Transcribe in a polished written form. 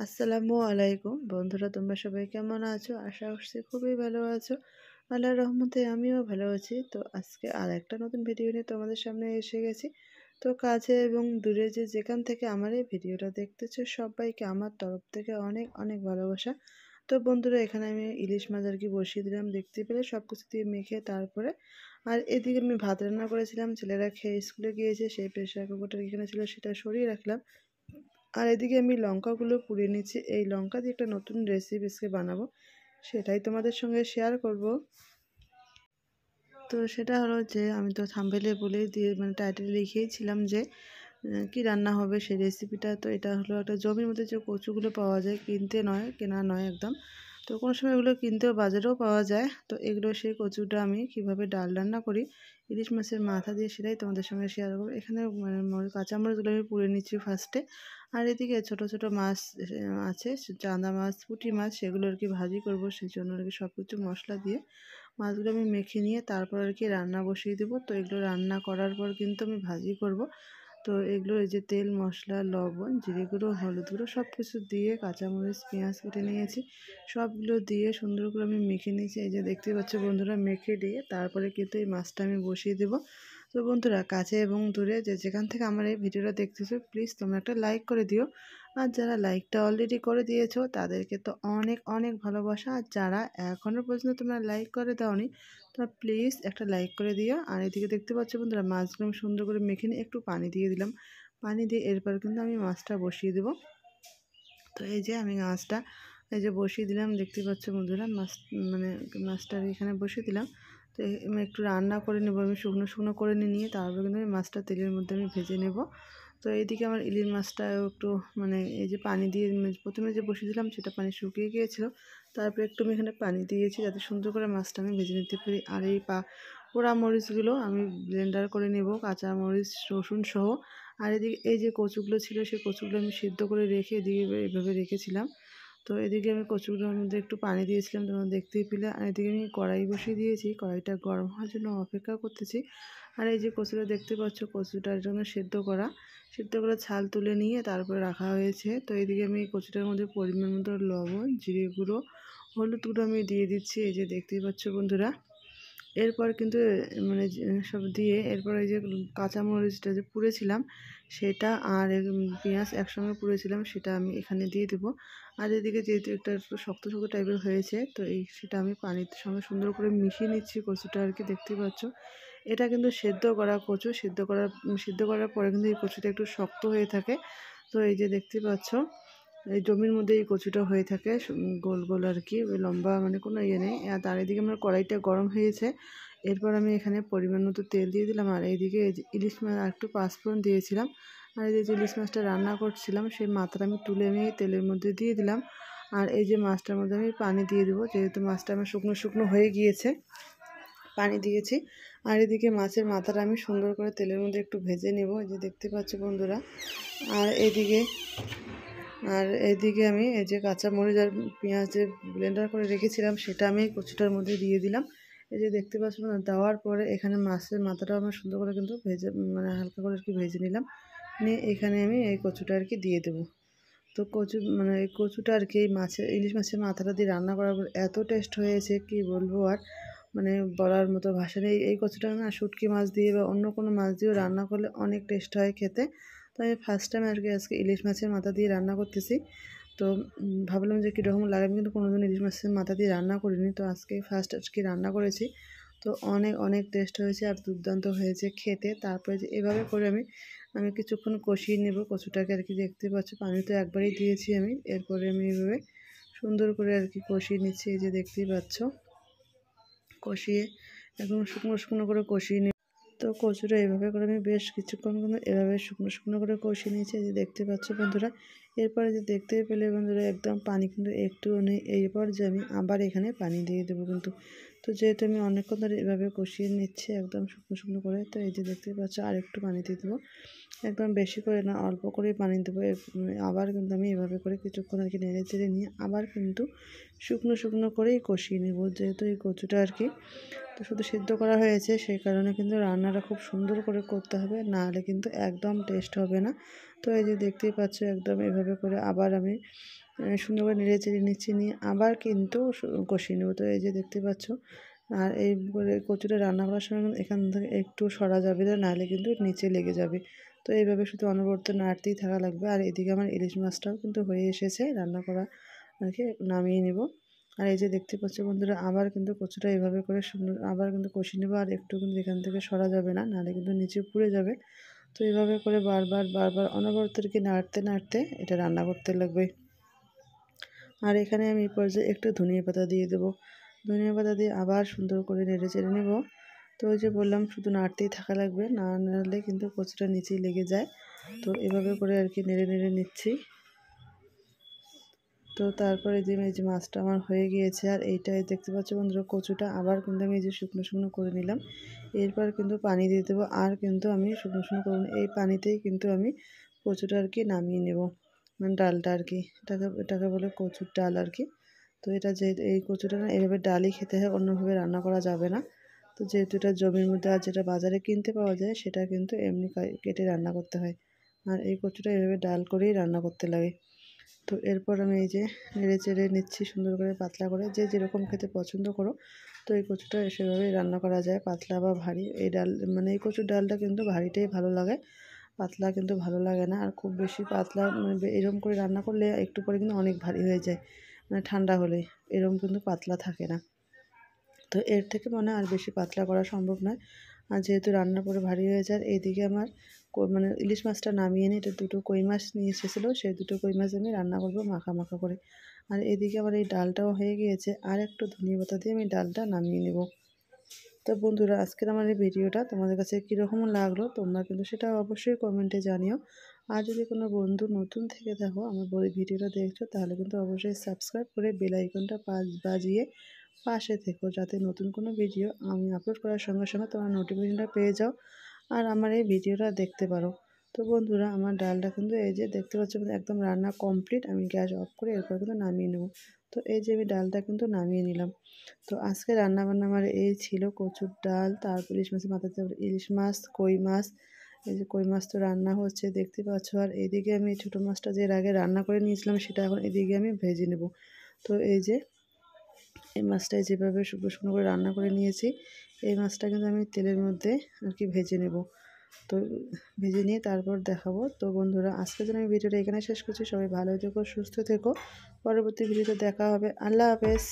আসসালামু আলাইকুম বন্ধুরা, তোমরা সবাই কেমন আছো? আশা করছি খুবই ভালো আছো। আল্লাহর রহমতে আমিও ভালো আছি। তো আজকে আর একটা নতুন ভিডিও নিয়ে তোমাদের সামনে এসে গেছি। তো কাছে এবং দূরে যেখান থেকে আমার এই ভিডিওটা দেখতেছো সবাইকে আমার তরফ থেকে অনেক অনেক ভালোবাসা। তো বন্ধুরা, এখানে আমি ইলিশ মাছ আর কি বসিয়ে দিলাম, দেখতে পেলে সব কিছু দিয়ে মেখে। তারপরে আর এদিকে আমি ভাত রান্না করেছিলাম, ছেলেরা খেয়ে স্কুলে গিয়েছে, সেই প্রেশার কুকারটা এখানে ছিল সেটা সরিয়ে রাখলাম। আর এদিকে আমি লঙ্কাগুলো পুড়িয়ে নিচ্ছি। এই লঙ্কা দিয়ে একটা নতুন রেসিপি আজকে বানাবো, সেটাই তোমাদের সঙ্গে শেয়ার করব। তো সেটা হলো যে আমি তো থাম্বনেলে বলেই দিয়ে টাইটেলে লিখিয়েছিলাম যে কি রান্না হবে সেই রেসিপিটা। তো এটা হলো একটা জমির মধ্যে যে কচুগুলো পাওয়া যায়, কিনতে নয়, কেনা নয় একদম। তো কোনো সময় এগুলো কিনতেও বাজারেও পাওয়া যায়। তো এগুলো সেই কচুটা আমি কিভাবে ডাল রান্না করি ইলিশ মাছের মাথা দিয়ে, সেটাই তোমাদের সঙ্গে শেয়ার করবো। এখানে কাঁচামরিচগুলো আমি পুড়ে নিচ্ছি ফার্স্টে। আর এদিকে ছোট ছোট মাছ আছে, চাঁদা মাছ, পুঁটি মাছ, সেগুলো আর কি ভাজি করবো। সেই জন্য আর কি সব কিছু মশলা দিয়ে মাছগুলো আমি মেখে নিয়ে তারপর আর কি রান্না বসিয়ে দেবো। তো এগুলো রান্না করার পর কিন্তু আমি ভাজি করব। তো এগুলো এই যে তেল, মশলা, লবণ, জিরে গুঁড়ো, হলুদ গুঁড়ো সব কিছু দিয়ে, কাঁচামরিচ, পেঁয়াজ কেটে নিয়েছি, সবগুলো দিয়ে সুন্দর করে আমি মেখে নিয়েছি। এই যে দেখতে পাচ্ছ বন্ধুরা, মেখে দিয়ে তারপরে কিন্তু এই মাছটা আমি বসিয়ে দেবো। তো বন্ধুরা, কাছে এবং দূরে যেখান থেকে আমার এই ভিডিওটা দেখতেছো, প্লিজ তোমরা একটা লাইক করে দিও। আর যারা লাইকটা অলরেডি করে দিয়েছো তাদেরকে তো অনেক অনেক ভালোবাসা। আর যারা এখনও পর্যন্ত তোমরা লাইক করে দাওনি, তো প্লিজ একটা লাইক করে দিও। আর এদিকে দেখতে পাচ্ছ বন্ধুরা, মাছগুলো আমি সুন্দর করে মেখে নিয়ে একটু পানি দিয়ে দিলাম। পানি দিয়ে এরপর কিন্তু আমি মাছটা বসিয়ে দেবো। তো এই যে আমি মাছটা এই যে বসিয়ে দিলাম, দেখতে পাচ্ছ বন্ধুরা, মাছটা এখানে বসিয়ে দিলাম। তো আমি একটু রান্না করে নেবো, আমি শুকনো শুকনো করে নিয়ে তারপরে কিন্তু আমি মাছটা তেলের মধ্যে আমি ভেজে নেব। তো এইদিকে আমার ইলিশ মাছটাও একটু এই যে পানি দিয়ে প্রথমে যে বসিয়ে দিলাম সেটা পানি শুকিয়ে গিয়েছিল। তারপরে একটু আমি এখানে পানি দিয়েছি যাতে সুন্দর করে মাছটা আমি ভেজে নিতে পারি। আর এই পোড়া মরিচগুলো আমি ব্লেন্ডার করে নেব, কাঁচা মরিচ, রসুন সহ। আর এদিকে এই যে কচুগুলো ছিল সেই কচুগুলো আমি সিদ্ধ করে রেখে দিয়ে এইভাবে রেখেছিলাম। তো এদিকে আমি কচুগুলোর মধ্যে একটু পানি দিয়েছিলাম, তোমরা দেখতেই পেলে। আর এদিকে আমি কড়াই বসিয়ে দিয়েছি, কড়াইটা গরম হওয়ার জন্য অপেক্ষা করতেছি। আর এই যে কচুটা দেখতে পাচ্ছ, কচুটার জন্য সেদ্ধ করে ছাল তুলে নিয়ে তারপরে রাখা হয়েছে। তো এদিকে আমি কচুটার মধ্যে পরিমাণ মতো লবণ, জিরে গুঁড়ো, হলুদ গুঁড়ো আমি দিয়ে দিচ্ছি, এই যে দেখতেই পাচ্ছ বন্ধুরা। এরপর কিন্তু সব দিয়ে এরপর এই যে কাঁচামরিচটা যে পুড়েছিলাম সেটা আর পেঁয়াজ একসঙ্গে পুড়েছিলাম সেটা আমি এখানে দিয়ে দেবো। আর এদিকে যেহেতু একটু শক্ত শক্ত টাইপের হয়েছে, তো সেটা আমি পানির সঙ্গে সুন্দর করে মিশিয়ে নিচ্ছি কচুটা আর কি, দেখতে পাচ্ছ। এটা কিন্তু সেদ্ধ করা কচু, সিদ্ধ করার পরে কিন্তু এই কচুটা একটু শক্ত হয়ে থাকে। তো এই যে দেখতে পাচ্ছ, এই জমির মধ্যে এই কচুটা হয়ে থাকে গোল গোল আর কি, লম্বা, কোনো ইয়ে নেই। আর তার এদিকে আমার কড়াইটা গরম হয়েছে। এরপর আমি এখানে পরিমাণ মতো তেল দিয়ে দিলাম। আর এইদিকে ইলিশ মাছ আর একটু পাঁচফোড়ন দিয়েছিলাম। আর এই যে ইলিশ মাছটা রান্না করছিলাম সেই মাথাটা আমি তুলে নিয়ে তেলের মধ্যে দিয়ে দিলাম। আর এই যে মাছটার মধ্যে আমি পানি দিয়ে দেবো, যেহেতু মাছটা আমার শুকনো শুকনো হয়ে গিয়েছে, পানি দিয়েছি। আর এদিকে মাছের মাথাটা আমি সুন্দর করে তেলের মধ্যে একটু ভেজে নেব, এই যে দেখতে পাচ্ছ বন্ধুরা। আর এইদিকে আমি এই যে কাঁচা মরিচ আর পেঁয়াজ যে ব্লেন্ডার করে রেখেছিলাম সেটা আমি কচুটার মধ্যে দিয়ে দিলাম। এই যে দেখতে পাচ্ছ না, দেওয়ার পরে এখানে মাছের মাথাটাও আমি সুন্দর করে কিন্তু ভেজে হালকা করে আর কি ভেজে নিলাম। নিয়ে এখানে আমি এই কচুটা আর কি দিয়ে দেবো। তো এই কচুটা আর কি এই ইলিশ মাছের মাথাটা দিয়ে রান্না করার পর এত টেস্ট হয়েছে কি বলবো। আর বলার মতো ভাষা নেই। এই কচুটা না শুটকি মাছ দিয়ে বা অন্য কোনো মাছ দিয়েও রান্না করলে অনেক টেস্ট হয় খেতে। তো আমি ফার্স্ট টাইম আর কি আজকে ইলিশ মাছের মাথা দিয়ে রান্না করতেছি। তো ভাবলাম যে কীরকম লাগে, আমি কিন্তু কোনোদিন ইলিশ মাছের মাথা দিয়ে রান্না করিনি, তো ফার্স্ট আজকে রান্না করেছি। তো অনেক অনেক টেস্ট হয়েছে আর দুর্দান্ত হয়েছে খেতে। তারপরে যে এভাবে করে আমি আমি কিছুক্ষণ কষিয়ে নেব কচুটাকে আর কি, দেখতে পাচ্ছ পানি তো একবারেই দিয়েছি আমি। এরপরে আমি এভাবে সুন্দর করে আর কি কষিয়ে নিচ্ছি, এই যে দেখতেই পাচ্ছ। কষিয়ে একদম শুকনো শুকনো করে কষিয়ে নিই। তো কচুটা এভাবে করে আমি বেশ কিছুক্ষণ কিন্তু এভাবে শুকনো শুকনো করে কষিয়ে নিয়েছি, যে দেখতে পাচ্ছ বন্ধুরা। এরপরে যে দেখতেই পেলে বন্ধুরা, একদম পানি কিন্তু একটুও নেই। এরপর যে আমি আবার এখানে পানি দিয়ে দেবো কিন্তু। তো যেহেতু আমি অনেকক্ষণ ধরে এভাবে কষিয়ে নিচ্ছি একদম শুকনো শুকনো করে, তো এই যে দেখতে পাচ্ছ আর একটু পানি দিয়ে দেবো। একদম বেশি করে না, অল্প করেই পানি দেবো। আবার কিন্তু আমি এভাবে করে কিছুক্ষণ আর কি নেড়ে চেড়ে নিয়ে আবার কিন্তু শুকনো শুকনো করেই কষিয়ে নেব, যেহেতু এই কচুটা আর কি। তো শুধু সিদ্ধ করা হয়েছে, সেই কারণে কিন্তু রান্নাটা খুব সুন্দর করে করতে হবে, নাহলে কিন্তু একদম টেস্ট হবে না। তো এই যে দেখতেই পাচ্ছ একদম এভাবে করে আবার আমি সুন্দর করে নেড়ে চেড়ে নিচ্ছি, নিয়ে আবার কিন্তু কষিয়ে নেবো। তো এই যে দেখতে পাচ্ছ, আর এই করে কচুটা রান্না করার সময় কিন্তু এখান থেকে একটু সরা যাবে না, নাহলে কিন্তু নিচে লেগে যাবে। তো এইভাবে শুধু অনবরত নাড়তেই থাকা লাগবে। আর এদিকে আমার ইলিশ মাছটাও কিন্তু হয়ে এসেছে, রান্না করা আর কি নামিয়ে নেব। আর এই যে দেখতে পাচ্ছ বন্ধুরা, আবার কিন্তু কচুটা এভাবে করে সুন্দর আবার কিন্তু কষিয়ে নেবো। আর একটু কিন্তু এখান থেকে সরা যাবে না, নাহলে কিন্তু নিচে পুড়ে যাবে। তো এইভাবে করে বারবার বারবার অনবরত নাড়তে নাড়তে এটা রান্না করতে লাগবে। আর এখানে আমি এই পর্যায়ে একটু ধনিয়া পাতা দিয়ে দেবো। ধনিয়া পাতা দিয়ে আবার সুন্দর করে নেড়ে চেড়ে নেব। তো ওই যে বললাম শুধু নাড়তেই থাকা লাগবে, না নাড়লে কিন্তু কচুটা নিচেই লেগে যায়। তো এভাবে করে আর কি নেড়ে নেড়ে নিচ্ছি। তো তারপরে যে এই যে মাছটা আমার হয়ে গিয়েছে, আর এইটাই দেখতে পাচ্ছ বন্ধুরা কচুটা আবার কিন্তু আমি এই যে শুকনো শুকনো করে নিলাম। এরপর কিন্তু পানি দিয়ে দেবো, আর কিন্তু আমি শুকনো শুকনো করবো না, এই পানিতেই কিন্তু আমি কচুটা আর কি নামিয়ে নেব, মানে ডালটা আর কি, এটাকে বলে কচুর ডাল আর কি। তো এটা যে এই কচুটা না এভাবে ডালই খেতে হয়, অন্যভাবে রান্না করা যাবে না। তো যেহেতু এটা জমির মধ্যে, আর যেটা বাজারে কিনতে পাওয়া যায় সেটা কিন্তু এমনি কেটে রান্না করতে হয়, আর এই কচুটা এভাবে ডাল করেই রান্না করতে লাগে। তো এরপর আমি এই যে নেড়ে চেড়ে নিচ্ছি সুন্দর করে পাতলা করে, যে যেরকম খেতে পছন্দ করো। তো এই কচুটা সেভাবেই রান্না করা যায়, পাতলা বা ভারী। এই ডাল মানে এই কচুর ডালটা কিন্তু ভারীটাই ভালো লাগে, পাতলা কিন্তু ভালো লাগে না। আর খুব বেশি পাতলা মানে এরকম করে রান্না করলে একটু পরে কিন্তু অনেক ভারী হয়ে যায়, মানে ঠান্ডা হলে এরকম কিন্তু পাতলা থাকে না। তো এর থেকে মনে হয় আর বেশি পাতলা করা সম্ভব নয়। আর যেহেতু রান্নার পরে ভারী হয়ে যায়, এইদিকে আমার মানে ইলিশ মাছটা নামিয়ে নিয়ে এটা দুটো কই মাছ নিয়ে এসেছিলো, সেই দুটো কই মাছ আমি রান্না করবো মাখা মাখা করে। আর এদিকে আমার এই ডালটাও হয়ে গিয়েছে, আর একটু ধনিয়া পাতা দিয়ে আমি ডালটা নামিয়ে নেব। তো বন্ধুরা, আজকের আমার এই ভিডিওটা তোমাদের কাছে কীরকম লাগলো তোমরা কিন্তু সেটা অবশ্যই কমেন্টে জানিও। আর যদি কোনো বন্ধু নতুন থেকে থাকো আমার ভিডিওটা দেখছো, তাহলে কিন্তু অবশ্যই সাবস্ক্রাইব করে বেল আইকনটা বাজিয়ে পাশে থেকো, যাতে নতুন কোনো ভিডিও আমি আপলোড করার সঙ্গে সঙ্গে তোমরা নোটিফিকেশনটা পেয়ে যাও আর আমার এই ভিডিওটা দেখতে পারো। তো বন্ধুরা, আমার ডালটা কিন্তু এই যে দেখতে পাচ্ছ একদম রান্না কমপ্লিট, আমি গ্যাস অফ করে এরপর কিন্তু নামিয়ে নেব। তো এই যে আমি ডালটা কিন্তু নামিয়ে নিলাম। তো আজকে রান্নাবান্না আমার এই ছিল, কচুর ডাল, তারপর ইলিশ মাছের মাথাতে ইলিশ মাছ, কই মাছ। এই যে কই মাছ তো রান্না হচ্ছে দেখতে পাচ্ছ, আর এদিকে আমি ছোটো মাছটা যে এর আগে রান্না করে নিয়েছিলাম সেটা এখন এদিকে আমি ভেজে নেব। তো এই যে এই মাছটাই যেভাবে শুকনো শুকনো করে রান্না করে নিয়েছি, এই মাছটা কিন্তু আমি তেলের মধ্যে আর কি ভেজে নেব। তো ভেজে নিয়ে তারপর দেখাবো। তো বন্ধুরা, আজকের জন্য আমি ভিডিওটা এখানে শেষ করছি। সবাই ভালো থেকো, সুস্থ থেকো, পরবর্তী ভিডিওতে দেখা হবে। আল্লাহ হাফেজ।